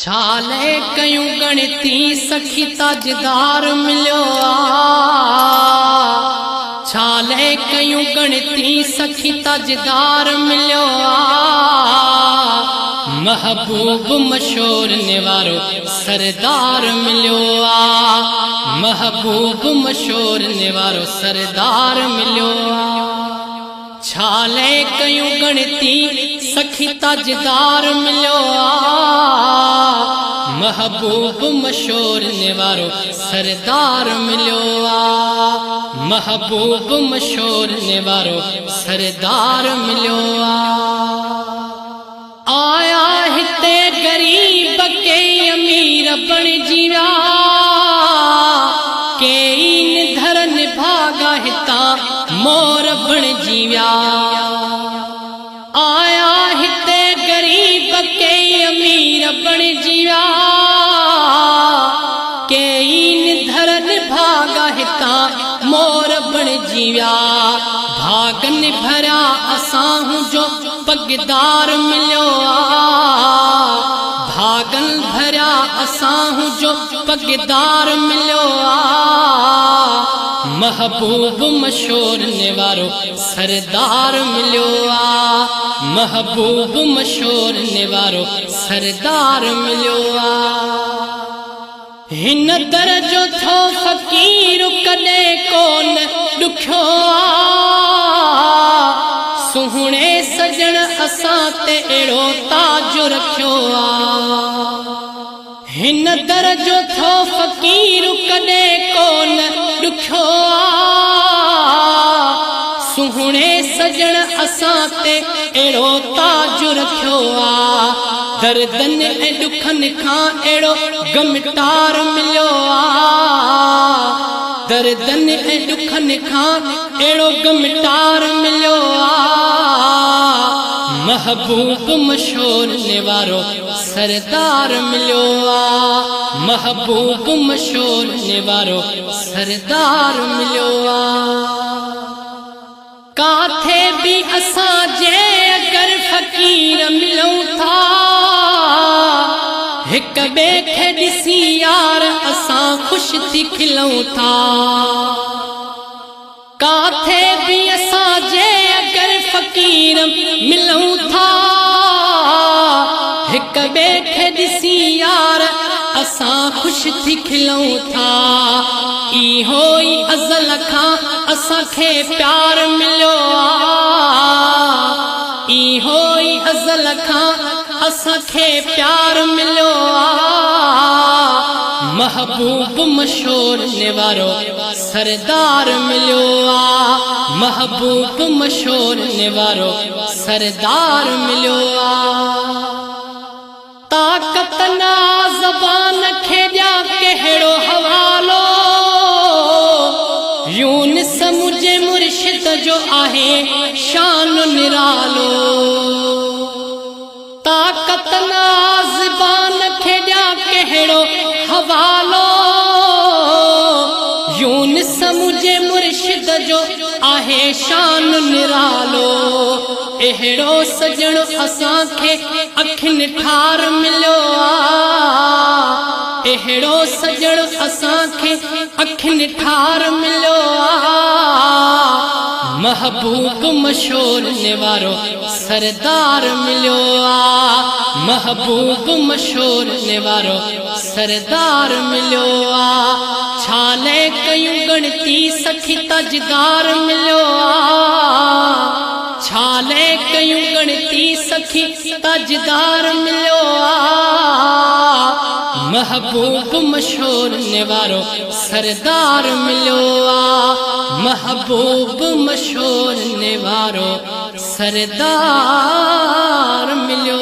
छाले कयूं गणती सखी ताजदार मिलियो छाले कयूं गणती सखी ताजदार मिलियो महबूब मशहूर निवारो सरदार मिलियो महबूब मशहूर निवारो सरदार मिलियो छाले कयूं गणती सखी ताजदार मिलियो महबूब मशहूर निवारो सरदार मिलियो महबूब मशहूर निवारो सरदार मिलियो आया हिते गरीब के अमीर बण जीवा केईन धरन भागा हिता मोर बण जीव्या आया हिते गरीब के अमीर बण जीवा केईन धरन भागा हिता मोर बण जीव्या भागन भरा असां जो पगदार मिलियो भागन भरा असां जो पगदार मिलियो महबूब मशहूर निवारो सरदार मिलियो महबूब मशहूर निवारो सरदार मिलियो हिन दर्जो थो फ़कीर कदे कोन दुखियो सुहणे सजण असां ते अहिड़ो ताज रखियो हिन दर्जो थो फ़कीर कदे कोन दुखियो सुहणे सजण असां ते अहिड़ो ताज रखियो दर्दन ऐं दुखन खां अहिड़ो गमटार मिलियो दर्दन ऐं दुखन खां अहिड़ो गमटार मिलियो महबूब मशहूर निवारो सरदार मिलियो महबूब मशहूर निवारो सरदार मिलियो काथे भी असां जे अगर फ़कीर मिलूं था हिक ॿिए खे ॾिसी यार असां ख़ुशि थी खिलूं था काथे भी असां जे अगर फ़कीर मिलूं था हिक ॿिए खे ॾिसी यार असां ख़ुशि थी खिलूं था इहो ई अज़ल खां असांखे प्यार मिलियो इहो ई अज़ल खां असांखे प्यार मिलियो महबूब मशहूर निवारो सरदार मिलियो महबूब मशहूर निवारो सरदार मिलियो ताक़त ना ज़बान खे ॾिया कहिड़ो हवालो यूनिस मुझे मुर्शिद जो आहे शान निरालो ताक़त ना ज़बान खे ॾिया कहिड़ो हवालो यूनिस मुझे मुर्शिद जो आहे शान निरालो अहिड़ो सजण असांखे अखियुनि ठार मिलियो अहिड़ो सजण असांखे अखियुनि ठार मिलियो महबूब मशहूर निवारो सरदार मिलियो महबूब मशहूर निवारो सरदार मिलियो छाले कयूं गणती सखी ताजदार मिलियो छाले कयूं गणती सखी ताजदार मिलियो महबूब मशहूर निवारो सरदार मिलियो महबूब मशहूर निवारो सरदार मिलियो।